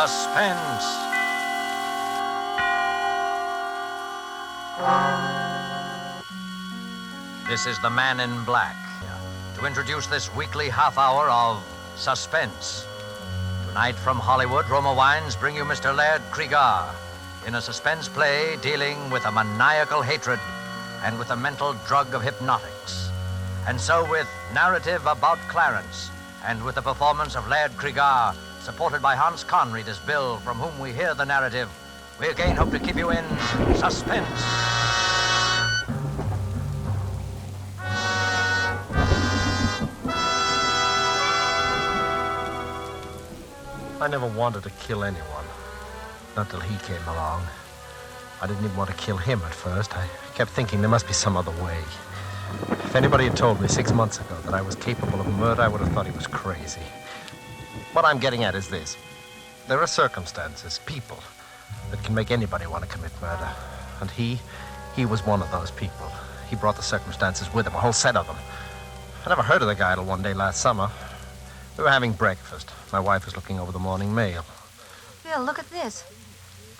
Suspense. This is the Man in Black to introduce this weekly half hour of Suspense. Tonight from Hollywood, Roma Wines bring you Mr. Laird Cregar in a suspense play dealing with a maniacal hatred and with the mental drug of hypnotics. And so with narrative about Clarence and with the performance of Laird Cregar, supported by Conried as Bill, from whom we hear the narrative, we again hope to keep you in suspense. I never wanted to kill anyone. Not till he came along. I didn't even want to kill him at first. I kept thinking there must be some other way. If anybody had told me 6 months ago that I was capable of murder, I would have thought he was crazy. What I'm getting at is this. There are circumstances, people, that can make anybody want to commit murder. And he was one of those people. He brought the circumstances with him, a whole set of them. I never heard of the guy till one day last summer. We were having breakfast. My wife was looking over the morning mail. Bill, look at this.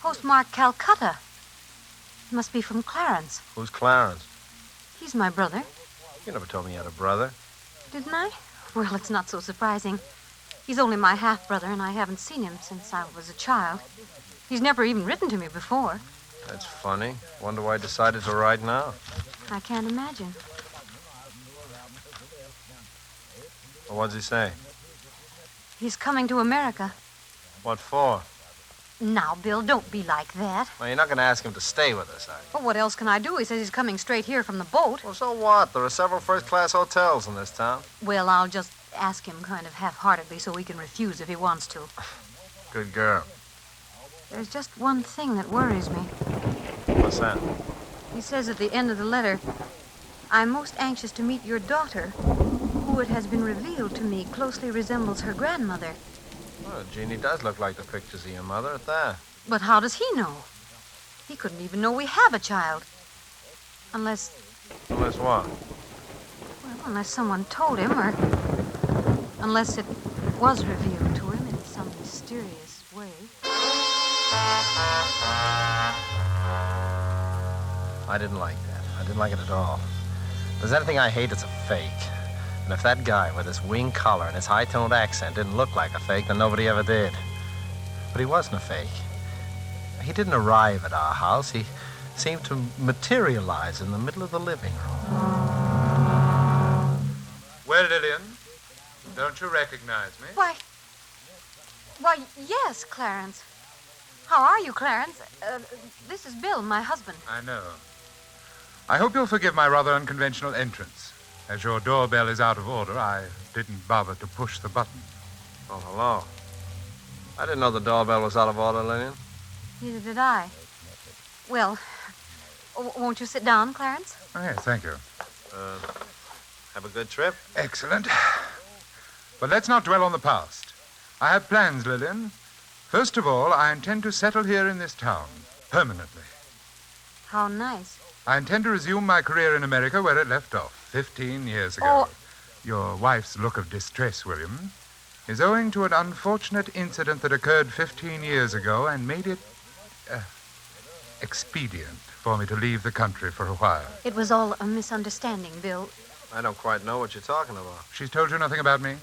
Postmarked Calcutta. It must be from Clarence. Who's Clarence? He's my brother. You never told me you had a brother. Didn't I? Well, it's not so surprising. He's only my half-brother, and I haven't seen him since I was a child. He's never even written to me before. That's funny. Wonder why I decided to write now. I can't imagine. Well, what's he say? He's coming to America. What for? Now, Bill, don't be like that. Well, you're not going to ask him to stay with us, are you? Well, what else can I do? He says he's coming straight here from the boat. Well, so what? There are several first-class hotels in this town. Well, I'll just ask him kind of half-heartedly so he can refuse if he wants to. Good girl. There's just one thing that worries me. What's that? He says at the end of the letter, I'm most anxious to meet your daughter, who, it has been revealed to me, closely resembles her grandmother. Well, Jeannie does look like the pictures of your mother at that. But how does he know? He couldn't even know we have a child. Unless... Unless what? Well, unless someone told him, or... unless it was revealed to him in some mysterious way. I didn't like that. I didn't like it at all. If there's anything I hate, it's a fake. And if that guy with his wing collar and his high-toned accent didn't look like a fake, then nobody ever did. But he wasn't a fake. He didn't arrive at our house. He seemed to materialize in the middle of the living room. Well, Lillian, don't you recognize me? Why, yes, Clarence. How are you, Clarence? This is Bill, my husband. I know. I hope you'll forgive my rather unconventional entrance. As your doorbell is out of order, I didn't bother to push the button. Oh, hello. I didn't know the doorbell was out of order, Lillian. Neither did I. Well, won't you sit down, Clarence? Oh, yes, thank you. Have a good trip? Excellent. But let's not dwell on the past. I have plans, Lillian. First of all, I intend to settle here in this town, permanently. How nice. I intend to resume my career in America where it left off 15 years ago. Oh. Your wife's look of distress, William, is owing to an unfortunate incident that occurred 15 years ago and made it expedient for me to leave the country for a while. It was all a misunderstanding, Bill. I don't quite know what you're talking about. She's told you nothing about me?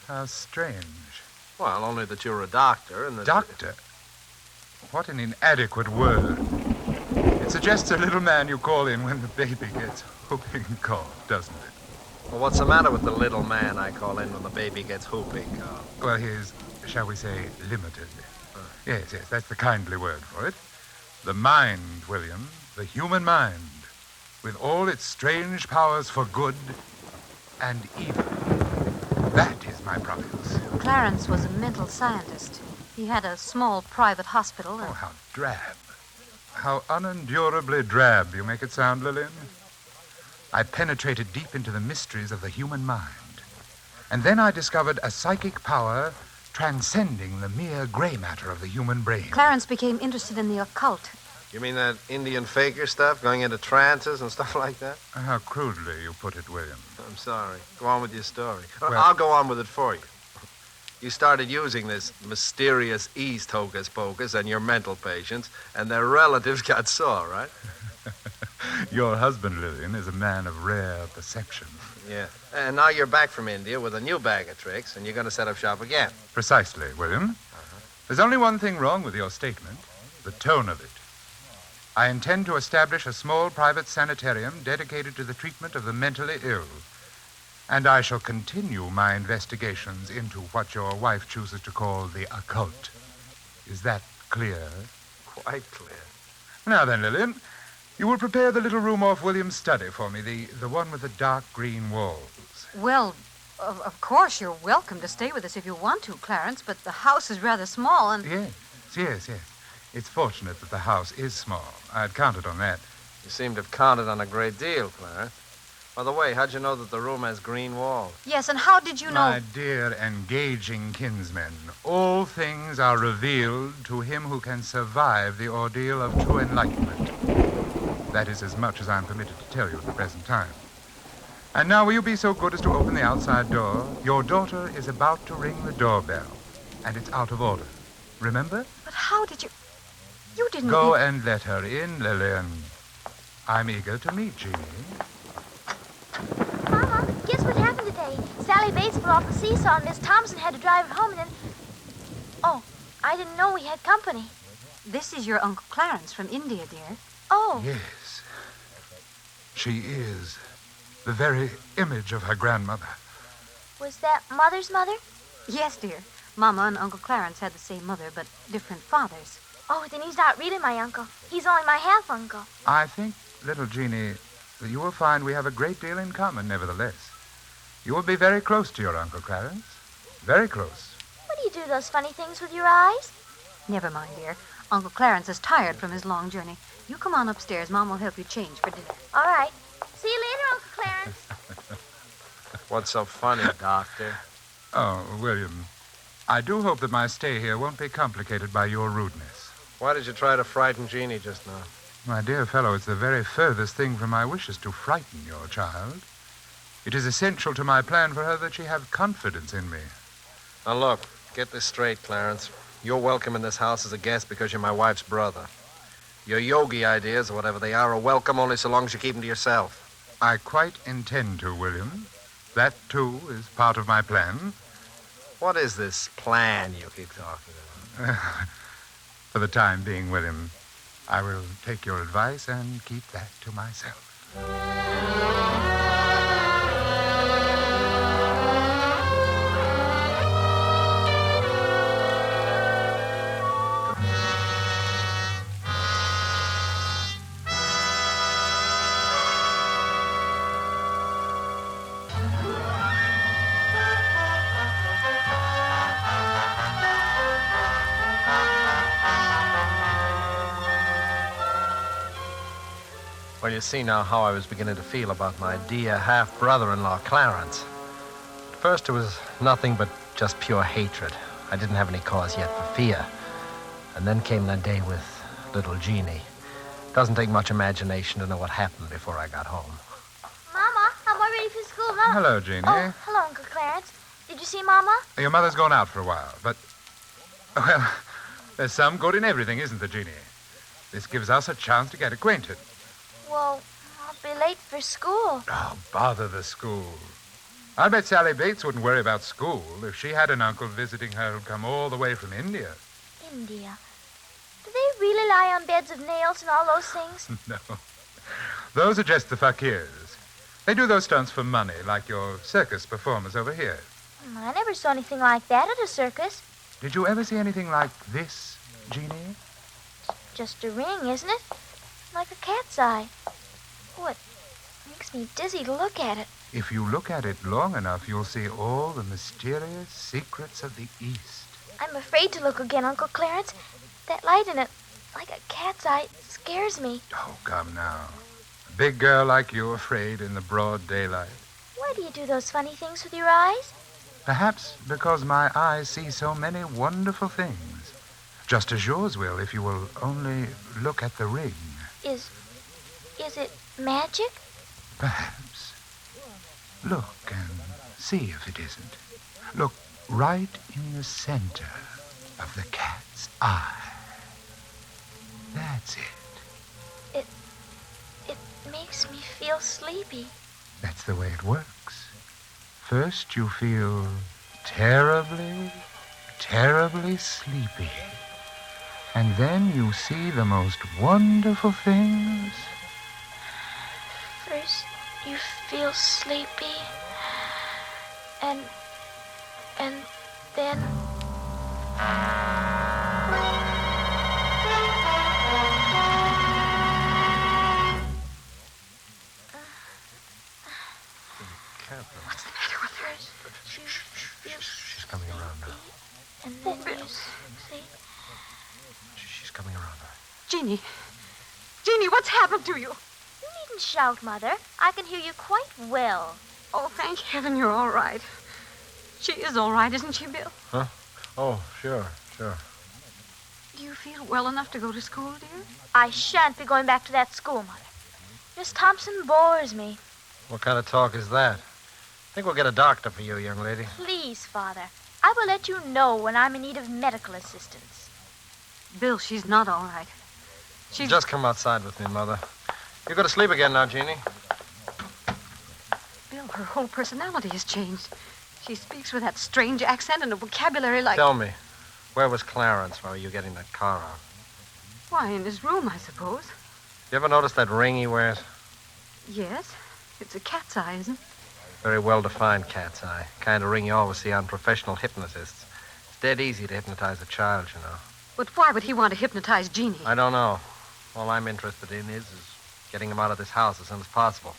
How strange. Well, only that you're a doctor and that... Doctor? What an inadequate word. It suggests a little man you call in when the baby gets whooping cough, doesn't it? Well, what's the matter with the little man I call in when the baby gets whooping cough? Well, he is, shall we say, limited. Yes, that's the kindly word for it. The mind, William, the human mind, with all its strange powers for good and evil. That is my province. Clarence was a mental scientist. He had a small private hospital. Oh, how drab. How unendurably drab you make it sound, Lillian. I penetrated deep into the mysteries of the human mind. And then I discovered a psychic power transcending the mere gray matter of the human brain. Clarence became interested in the occult. You mean that Indian faker stuff, going into trances and stuff like that? How crudely you put it, William. I'm sorry. Go on with your story. Well- I'll go on with it for you. You started using this mysterious East hocus-pocus on your mental patients, and their relatives got sore, right? Your husband, Lillian, is a man of rare perception. Yeah. And now you're back from India with a new bag of tricks, and you're going to set up shop again. Precisely, William. There's only one thing wrong with your statement, the tone of it. I intend to establish a small private sanitarium dedicated to the treatment of the mentally ill. And I shall continue my investigations into what your wife chooses to call the occult. Is that clear? Quite clear. Now then, Lillian, you will prepare the little room off William's study for me, the one with the dark green walls. Well, of course, you're welcome to stay with us if you want to, Clarence, but the house is rather small and... Yes. It's fortunate that the house is small. I'd counted on that. You seem to have counted on a great deal, Clarence. By the way, how'd you know that the room has green walls? Yes, and how did you know... My dear, engaging kinsmen, all things are revealed to him who can survive the ordeal of true enlightenment. That is as much as I'm permitted to tell you at the present time. And now will you be so good as to open the outside door? Your daughter is about to ring the doorbell, and it's out of order. Remember? But how did you... You didn't... Go and let her in, Lillian. I'm eager to meet Jeannie. Mama, guess what happened today? Sally Bates fell off the seesaw and Miss Thompson had to drive her home and then... Oh, I didn't know we had company. This is your Uncle Clarence from India, dear. Oh. Yes. She is the very image of her grandmother. Was that Mother's mother? Yes, dear. Mama and Uncle Clarence had the same mother, but different fathers. Oh, then he's not really my uncle. He's only my half-uncle. I think, little Jeannie, that you will find we have a great deal in common, nevertheless. You will be very close to your Uncle Clarence. Very close. What do you do those funny things with your eyes? Never mind, dear. Uncle Clarence is tired from his long journey. You come on upstairs. Mom will help you change for dinner. All right. See you later, Uncle Clarence. What's so funny, Doctor? Oh, William, I do hope that my stay here won't be complicated by your rudeness. Why did you try to frighten Jeannie just now? My dear fellow, it's the very furthest thing from my wishes to frighten your child. It is essential to my plan for her that she have confidence in me. Now, look, get this straight, Clarence. You're welcome in this house as a guest because you're my wife's brother. Your yogi ideas, or whatever they are welcome only so long as you keep them to yourself. I quite intend to, William. That, too, is part of my plan. What is this plan you keep talking about? For the time being, William, I will take your advice and keep that to myself. Well, you see now how I was beginning to feel about my dear half-brother-in-law, Clarence. At first, it was nothing but just pure hatred. I didn't have any cause yet for fear. And then came that day with little Jeannie. Doesn't take much imagination to know what happened before I got home. Mama, I'm all ready for school. Mama. Hello, Jeannie. Oh, hello, Uncle Clarence. Did you see Mama? Your mother's gone out for a while, but... Well, there's some good in everything, isn't there, Jeannie? This gives us a chance to get acquainted. Well, I'll be late for school. Oh, bother the school. I bet Sally Bates wouldn't worry about school if she had an uncle visiting her who'd come all the way from India. India. Do they really lie on beds of nails and all those things? No. Those are just the fakirs. They do those stunts for money, like your circus performers over here. I never saw anything like that at a circus. Did you ever see anything like this, Jeannie? Just a ring, isn't it? Like a cat's eye. Oh, it makes me dizzy to look at it. If you look at it long enough, you'll see all the mysterious secrets of the East. I'm afraid to look again, Uncle Clarence. That light in it, like a cat's eye, scares me. Oh, come now. A big girl like you afraid in the broad daylight. Why do you do those funny things with your eyes? Perhaps because my eyes see so many wonderful things. Just as yours will if you will only look at the ring. Is it magic? Perhaps. Look and see if it isn't. Look right in the center of the cat's eye. That's it. It makes me feel sleepy. That's the way it works. First, you feel terribly, terribly sleepy. And then you see the most wonderful things. First, you feel sleepy. And then... What's the matter with her? First, you feel She's coming around now. and then you see... She's coming around now. Jeannie. Jeannie, what's happened to you? You needn't shout, Mother. I can hear you quite well. Oh, thank heaven you're all right. She is all right, isn't she, Bill? Huh? Oh, sure. Do you feel well enough to go to school, dear? I shan't be going back to that school, Mother. Miss Thompson bores me. What kind of talk is that? I think we'll get a doctor for you, young lady. Please, Father. I will let you know when I'm in need of medical assistance. Bill, she's not all right. She's... Just come outside with me, Mother. You go to sleep again now, Jeannie. Bill, her whole personality has changed. She speaks with that strange accent and a vocabulary like... Tell me, where was Clarence while you were getting that car out? Why, in his room, I suppose. You ever notice that ring he wears? Yes. It's a cat's eye, isn't it? Very well-defined cat's eye. Kind of ring you always see on professional hypnotists. It's dead easy to hypnotize a child, you know. But why would he want to hypnotize Jeannie? I don't know. All I'm interested in is getting him out of this house as soon as possible.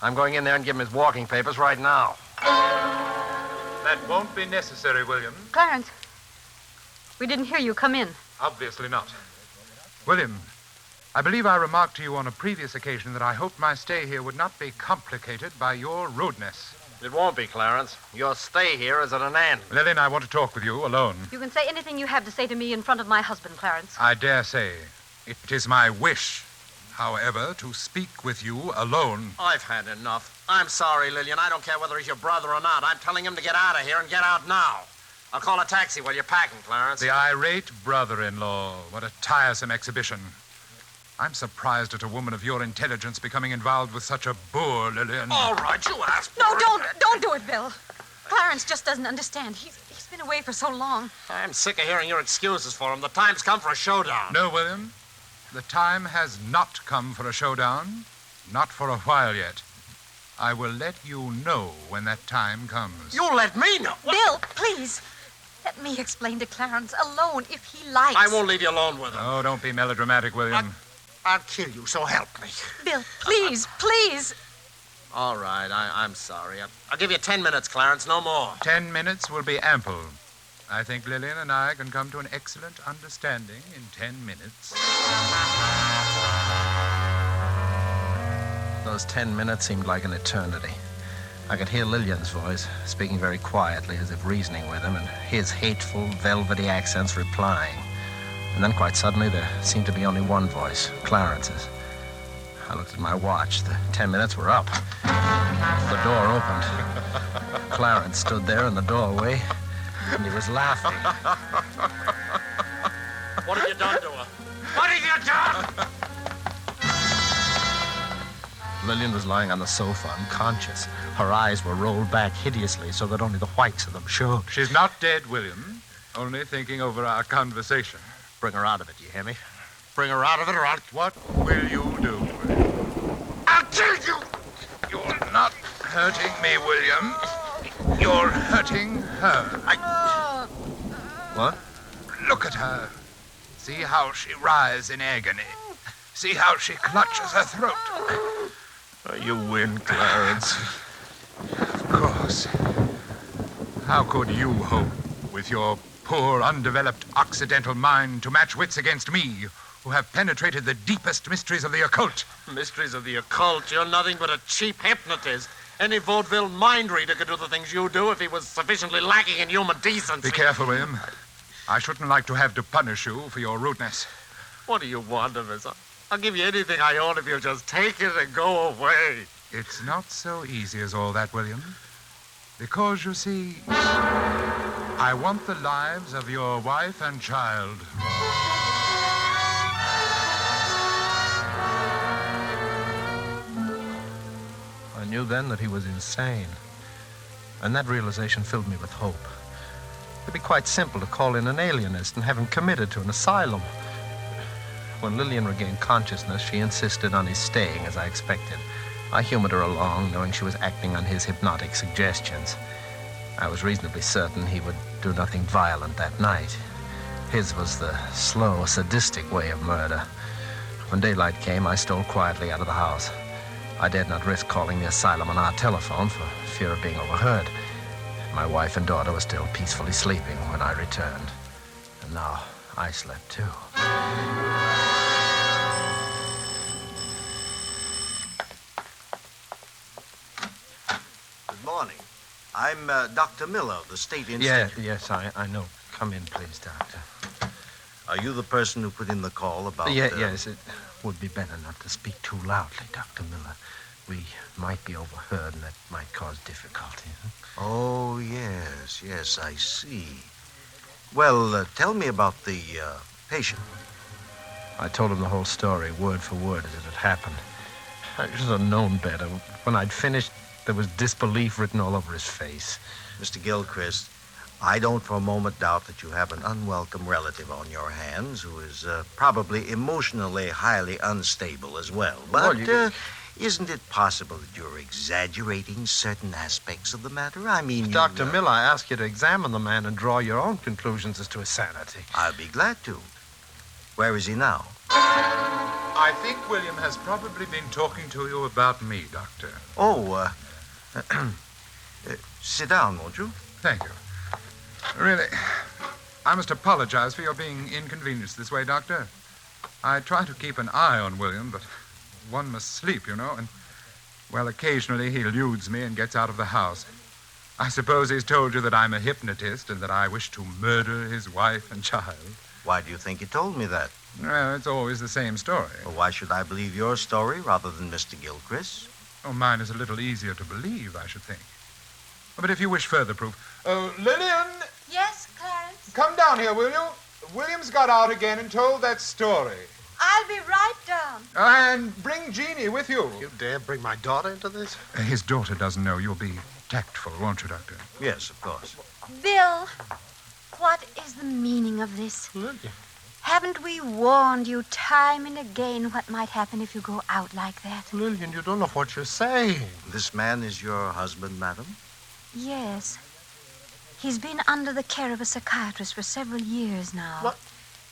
I'm going in there and give him his walking papers right now. That won't be necessary, William. Clarence, we didn't hear you come in. Obviously not. William, I believe I remarked to you on a previous occasion that I hoped my stay here would not be complicated by your rudeness. It won't be, Clarence. Your stay here is at an end. Lillian, I want to talk with you alone. You can say anything you have to say to me in front of my husband, Clarence. I dare say. It is my wish, however, to speak with you alone. I've had enough. I'm sorry, Lillian. I don't care whether he's your brother or not. I'm telling him to get out of here and get out now. I'll call a taxi while you're packing, Clarence. The irate brother-in-law. What a tiresome exhibition. I'm surprised at a woman of your intelligence becoming involved with such a boor, Lillian. All right, you asked. No, don't do it, Bill. Clarence just doesn't understand. He's been away for so long. I'm sick of hearing your excuses for him. The time's come for a showdown. No, William. The time has not come for a showdown. Not for a while yet. I will let you know when that time comes. You let me know. Bill, please. Let me explain to Clarence alone if he likes. I won't leave you alone with him. Oh, don't be melodramatic, William. I'll kill you, so help me. Bill, please, please. All right, I'm sorry. I'll give you 10 minutes, Clarence, no more. 10 minutes will be ample. I think Lillian and I can come to an excellent understanding in 10 minutes. Those 10 minutes seemed like an eternity. I could hear Lillian's voice, speaking very quietly as if reasoning with him, and his hateful, velvety accents replying. And then quite suddenly there seemed to be only one voice, Clarence's. I looked at my watch. The 10 minutes were up. The door opened. Clarence stood there in the doorway, and he was laughing. What have you done to her? What have you done? Lillian was lying on the sofa, unconscious. Her eyes were rolled back hideously so that only the whites of them showed. She's not dead, William. Only thinking over our conversation. Bring her out of it, you hear me? Bring her out of it or I'll... What will you do? I'll kill you! You're not hurting me, William. You're hurting her. What? Look at her. See how she writhes in agony. See how she clutches her throat. You win, Clarence. Of course. How could you hope, with your poor, undeveloped Occidental mind, to match wits against me, who have penetrated the deepest mysteries of the occult? Mysteries of the occult? You're nothing but a cheap hypnotist. Any vaudeville mind reader could do the things you do if he was sufficiently lacking in human decency. Be careful, William. I shouldn't like to have to punish you for your rudeness. What do you want of us? I'll give you anything I own if you'll just take it and go away. It's not so easy as all that, William. Because, you see, I want the lives of your wife and child. I knew then that he was insane. And that realization filled me with hope. It'd be quite simple to call in an alienist and have him committed to an asylum. When Lillian regained consciousness, she insisted on his staying, as I expected. I humored her along, knowing she was acting on his hypnotic suggestions. I was reasonably certain he would do nothing violent that night. His was the slow, sadistic way of murder. When daylight came, I stole quietly out of the house. I dared not risk calling the asylum on our telephone for fear of being overheard. My wife and daughter were still peacefully sleeping when I returned. And now I slept too. Good morning. I'm Dr. Miller of the State Institute. Yes, I know. Come in, please, Doctor. Are you the person who put in the call about... Yes, it would be better not to speak too loudly, Dr. Miller. We might be overheard, and that might cause difficulty. Oh, yes, I see. Well, tell me about the patient. I told him the whole story, word for word, as it had happened. I should have known better. When I'd finished, there was disbelief written all over his face. Mr. Gilchrist, I don't for a moment doubt that you have an unwelcome relative on your hands who is probably emotionally highly unstable as well. But isn't it possible that you're exaggerating certain aspects of the matter? I mean, Dr. Miller, I ask you to examine the man and draw your own conclusions as to his sanity. I'll be glad to. Where is he now? I think William has probably been talking to you about me, Doctor. Oh, sit down, won't you? Thank you. Really, I must apologize for your being inconvenienced this way, Doctor. I try to keep an eye on William, but one must sleep, you know, and, well, occasionally he eludes me and gets out of the house. I suppose he's told you that I'm a hypnotist and that I wish to murder his wife and child. Why do you think he told me that? Well, it's always the same story. Well, why should I believe your story rather than Mr. Gilchrist? Oh, mine is a little easier to believe, I should think. But if you wish further proof... Oh, Lillian! Yes, Clarence? Come down here, will you? William's got out again and told that story. I'll be right down. And bring Jeannie with you. You dare bring my daughter into this? His daughter doesn't know. You'll be tactful, won't you, Doctor? Yes, of course. Bill, what is the meaning of this? Lillian. Haven't we warned you time and again what might happen if you go out like that? Lillian, you don't know what you're saying. This man is your husband, madam? Yes. He's been under the care of a psychiatrist for several years now. What?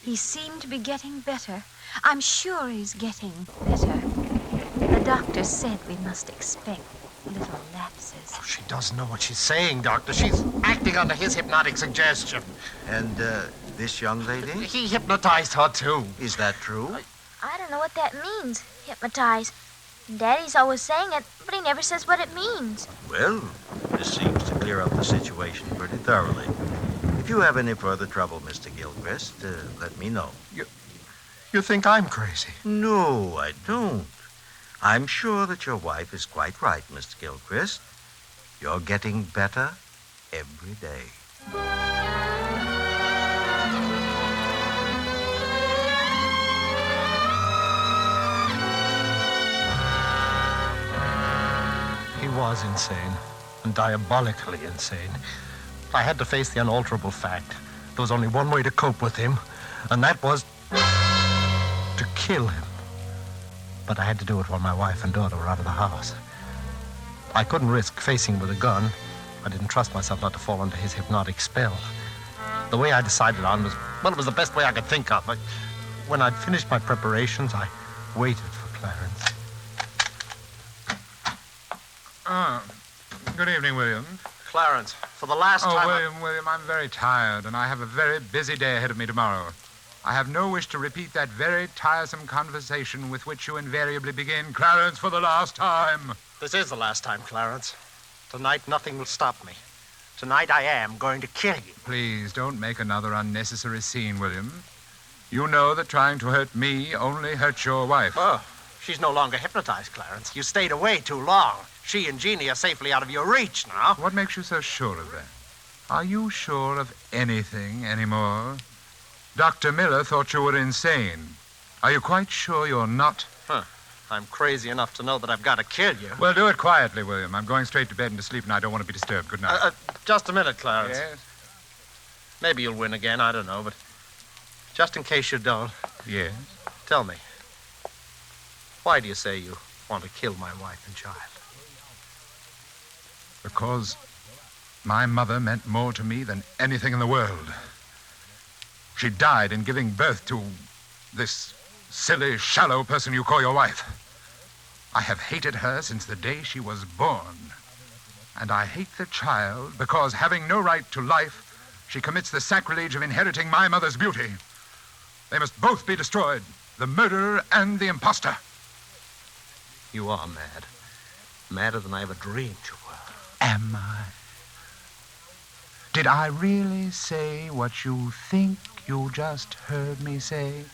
He seemed to be getting better. I'm sure he's getting better. The doctor said we must expect little lapses. Oh, she doesn't know what she's saying, Doctor. She's acting under his hypnotic suggestion. And this young lady? He hypnotized her, too. Is that true? I don't know what that means, hypnotize. Daddy's always saying it, but he never says what it means. Well, this seems to clear up the situation pretty thoroughly. If you have any further trouble, Mr. Gilchrist, let me know. You think I'm crazy? No, I don't. I'm sure that your wife is quite right, Mr. Gilchrist. You're getting better every day. He was insane, and diabolically insane. I had to face the unalterable fact. There was only one way to cope with him, and that was to kill him. But I had to do it while my wife and daughter were out of the house. I couldn't risk facing him with a gun. I didn't trust myself not to fall under his hypnotic spell. The way I decided on was, well, it was the best way I could think of. When I'd finished my preparations, I waited for Clarence. Good evening, William. Clarence, for the last time... William, I'm very tired, and I have a very busy day ahead of me tomorrow. I have no wish to repeat that very tiresome conversation with which you invariably begin, Clarence, for the last time. This is the last time, Clarence. Tonight, nothing will stop me. Tonight, I am going to kill you. Please, don't make another unnecessary scene, William. You know that trying to hurt me only hurts your wife. Oh, She's no longer hypnotized, Clarence. You stayed away too long. She and Jeannie are safely out of your reach now. What makes you so sure of that? Are you sure of anything anymore? Dr. Miller thought you were insane. Are you quite sure you're not? I'm crazy enough to know that I've got to kill you. Well, do it quietly, William. I'm going straight to bed and to sleep, and I don't want to be disturbed. Good night. Just a minute, Clarence. Yes? Maybe you'll win again, I don't know, but just in case you don't, Yes? tell me, why do you say you want to kill my wife and child? Because my mother meant more to me than anything in the world. She died in giving birth to this silly, shallow person you call your wife. I have hated her since the day she was born. And I hate the child because, having no right to life, she commits the sacrilege of inheriting my mother's beauty. They must both be destroyed, the murderer and the imposter. You are mad. Madder than I ever dreamed you were. Am I? Did I really say what you think you just heard me say?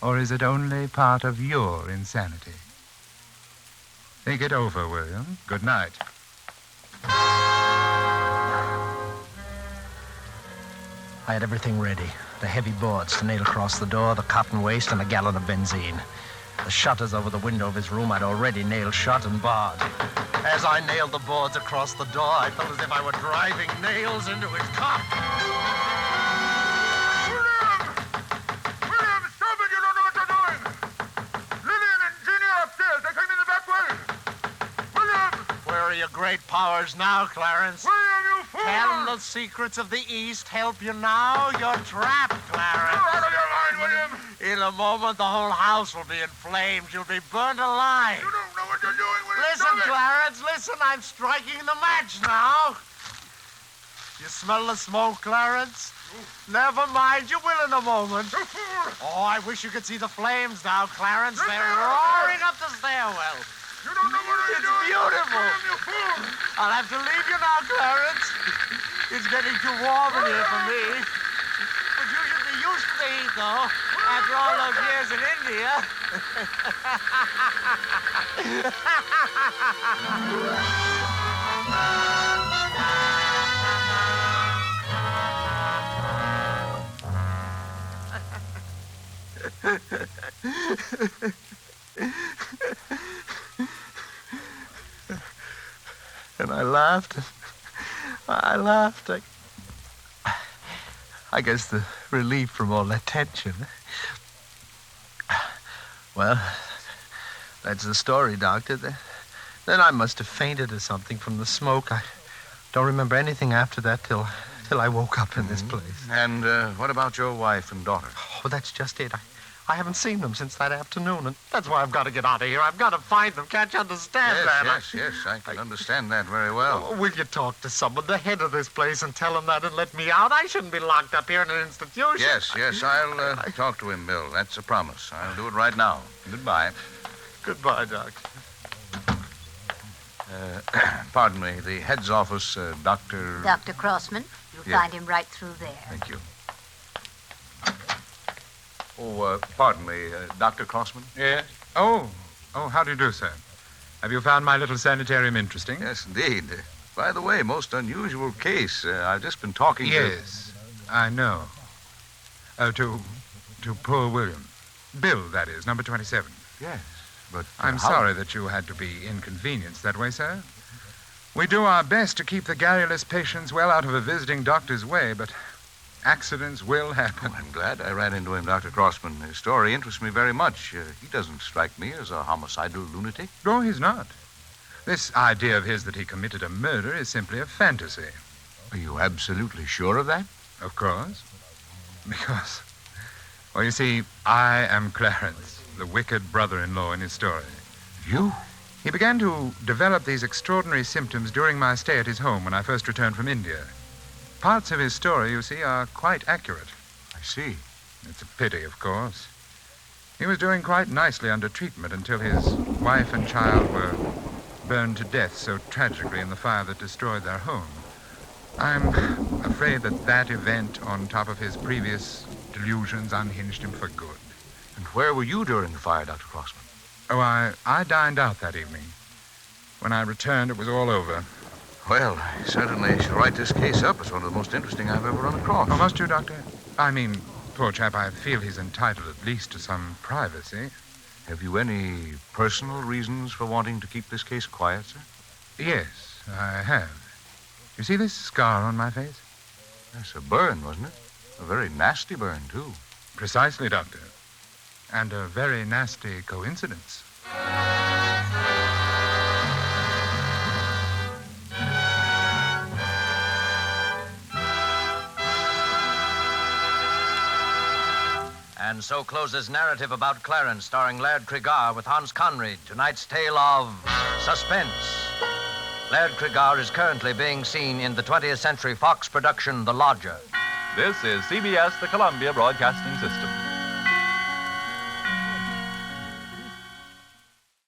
Or is it only part of your insanity? Think it over, William. Good night. I had everything ready. The heavy boards to nail across the door, the cotton waste, and a gallon of benzene. The shutters over the window of his room I'd already nailed shut and barred. As I nailed the boards across the door, I felt as if I were driving nails into his cot. William, stop it! You don't know what you're doing! Lillian and Jeannie are upstairs. They came in the back way. William! Where are your great powers now, Clarence? William, you fool! Can the secrets of the East help you now? You're trapped, Clarence. You're out of your mind, William! In a moment, the whole house will be in flames. You'll be burned alive. You don't know what you're doing, William! Listen, Stop it! Clarence, listen. I'm striking the match now. You smell the smoke, Clarence? Never mind. You will in a moment. You fool! Oh, I wish you could see the flames now, Clarence. They're roaring up the stairwell. You don't know what It's you're doing! beautiful. William, you fool! I'll have to leave you now, Clarence. It's getting too warm in here for me. But you should be used to the heat, though, after all those years in India. And I laughed. I guess the relief from all that tension. Well, that's the story, Doctor. Then I must have fainted or something from the smoke. I don't remember anything after that till I woke up in this place. And what about your wife and daughter? Oh, that's just it. I haven't seen them since that afternoon, and that's why I've got to get out of here. I've got to find them. Can't you understand that? Yes, I can understand that very well. Oh, will you talk to someone, the head of this place, and tell him that and let me out? I shouldn't be locked up here in an institution. Yes, I'll talk to him, Bill. That's a promise. I'll do it right now. Goodbye. Goodbye, Doctor. Pardon me, the head's office, Dr. Dr. Crossman, you'll Yes. find him right through there. Thank you. Oh, pardon me, Dr. Crossman? Yes? Oh, how do you do, sir? Have you found my little sanitarium interesting? Yes, indeed. By the way, most unusual case. I've just been talking Yes, I know. To poor William. Bill, that is, number 27. Yes, but... I'm how- sorry that you had to be inconvenienced that way, sir. We do our best to keep the garrulous patients well out of a visiting doctor's way, but accidents will happen. Oh, I'm glad I ran into him, Dr. Crossman. His story interests me very much. He doesn't strike me as a homicidal lunatic. No, he's not. This idea of his that he committed a murder is simply a fantasy. Are you absolutely sure of that? Of course. Because, well, you see, I am Clarence, the wicked brother-in-law in his story. You? He began to develop these extraordinary symptoms during my stay at his home when I first returned from India. Parts of his story, you see, are quite accurate. I see. It's a pity, of course. He was doing quite nicely under treatment until his wife and child were burned to death so tragically in the fire that destroyed their home. I'm afraid that event, on top of his previous delusions, unhinged him for good. And where were you during the fire, Dr. Crossman? Oh, I dined out that evening. When I returned, it was all over. Well, I certainly shall write this case up as one of the most interesting I've ever run across. Oh, must you, Doctor? I mean, poor chap, I feel he's entitled at least to some privacy. Have you any personal reasons for wanting to keep this case quiet, sir? Yes, I have. You see this scar on my face? That's a burn, wasn't it? A very nasty burn, too. Precisely, Doctor. And a very nasty coincidence. And so closes narrative about Clarence, starring Laird Cregar with Hans Conried, tonight's tale of Suspense. Laird Cregar is currently being seen in the 20th Century Fox production, The Lodger. This is CBS, the Columbia Broadcasting System.